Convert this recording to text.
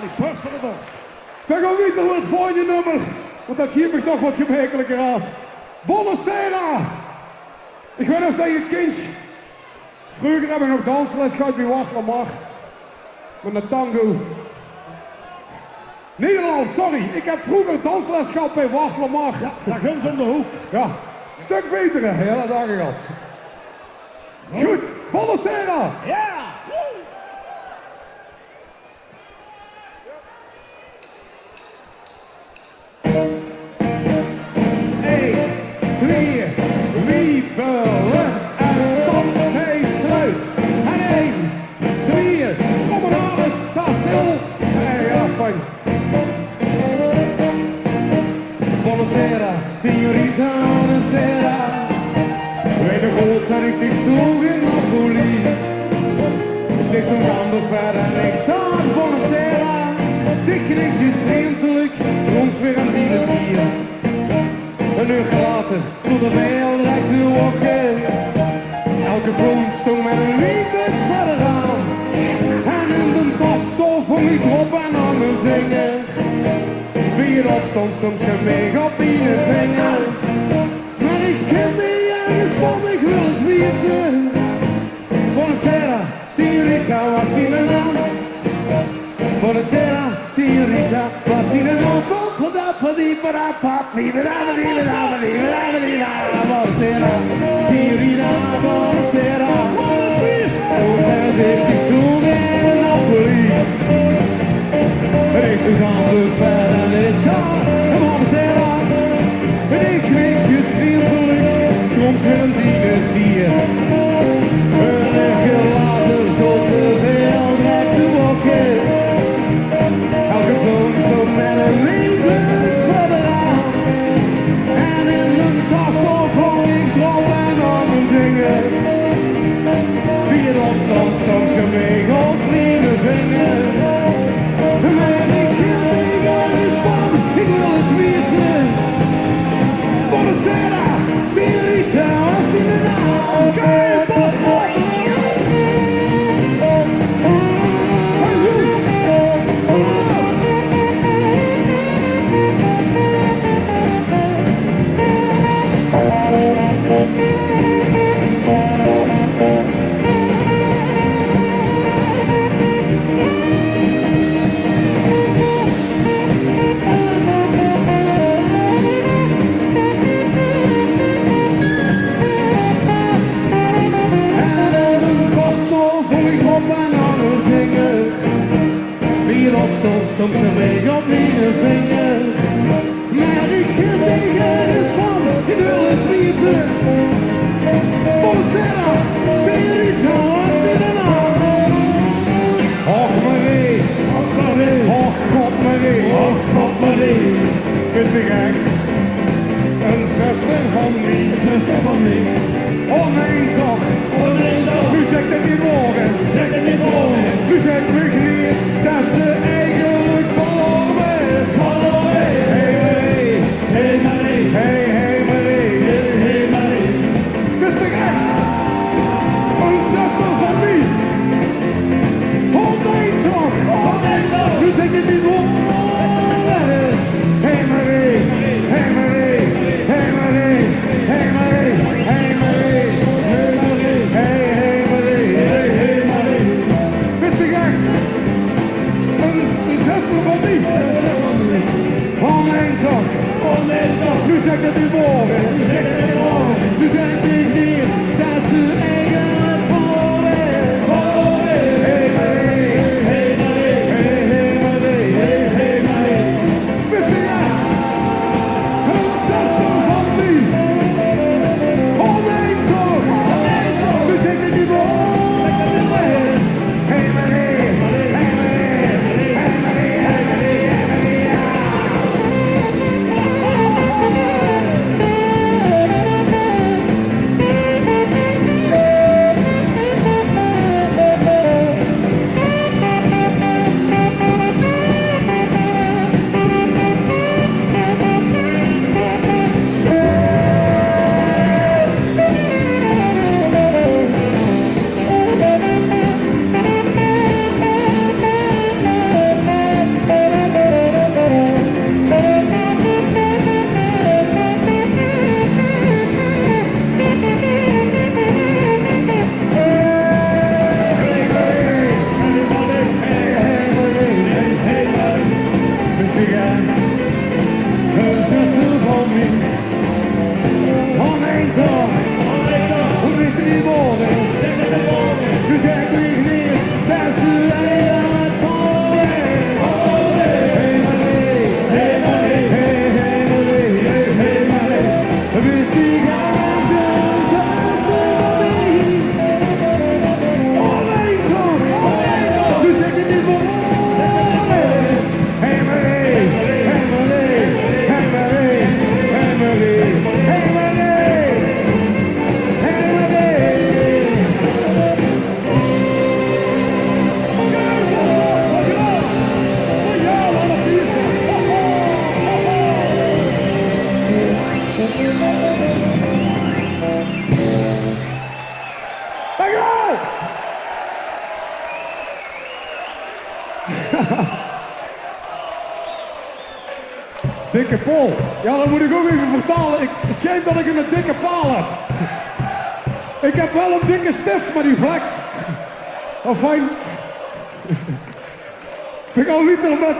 ik borst van de dorst. Van gaan weten wat het volgende nummer, want dat geeft me toch wat gemakkelijker af. Buonasera! Ik weet niet of dat je het kent. Vroeger hebben we nog dansles gehad bij Wartlamar. Met een tango. Nederland, sorry. Ik heb vroeger dansles gehad bij Wartlamar. Ja, daar guns om de hoek. Ja, stuk betere. Ja, dat dacht ik al. Goed, Buonasera! Ja! Wiebelen en stop, zij sluit. En 1, 2, promenade, sta stil. Ja, fijn. Buonasera, signorita, buonasera. Wij de grote richtig zoeken Napoli. Niks om ander verder en ik zag buonasera. Dicht knikjes vriendelijk, rond weer een dierentier. Een uur later stonden wij al direct te wakker. Elke boom stond met een liedbuks verder aan. En in de tas stond ik op en aan mijn vinger. Wie het opstond stond ze mee op in de vinger. Maar ik ken niet ergens van, ik wil het weten. Buonasera, signorita, was die de naam? Buonasera, signorita, was die de naam? Buonasera, signorina, buonasera. Hotel dicht, ik zoek in Napoli. Rechts is aan de ver en ik zag buonasera. En ik kreeg je vriendelijk, komt weer een dierentier. Een echtje later zo te veel direct te wakker. Elke vloog stond met een liedbuks verder aan. En in de tas vond ik drop en andere dingen. Wie het opstand stond ze mee op mijn vinger. Maar ik ken niet ergens van, ik wil het weten. Buonasera, signorita, was die de naam? Oké, paspoort! Stond ze mee op mijn vinger. Maar ik ken niet ergens van, ik wil het weten. Buonasera, signorita, was dit een naam? Och Marie, och Marie, och God Marie, och God Marie. Is dit echt een zuster van mij? Een zuster van mij. Oh nee toch, oh nee toch. Nu zegt het niet morgen, zeg het niet morgen. Nu zegt me niet dat ze eigenlijk verloren is. Verloren is. Hey Marie, hey Marie, hey hey Marie, hey hey Marie. Is dit echt een zuster van mij? Oh nee toch, oh nee toch. Nu zegt het niet morgen is. Hey Marie, hey Marie, hey Marie, hey Marie, hey Marie, hey Marie, hey hey Marie, hey hey Marie. Is dit echt een zuster van mij? Oh nee toch, oh nee toch. Nu zegt het niet morgen, zeg het niet morgen. Nu zegt ik niet dat ze eigenlijk verloren is. Verloren is. Hey Marie, hey Marie, hey hey Marie, hey hey Marie. Is dit echt een zuster van mij? Oh nee toch, oh nee toch. Nu zegt het niet morgen is. Hey Marie, hey Marie, hey Marie, hey Marie, hey Marie. Dikke Paul. Ja, dat moet ik ook even vertalen. Het schijnt dat ik een dikke paal heb. Ik heb wel een dikke stift, maar die vlekt. Enfin. Vind ik al niet met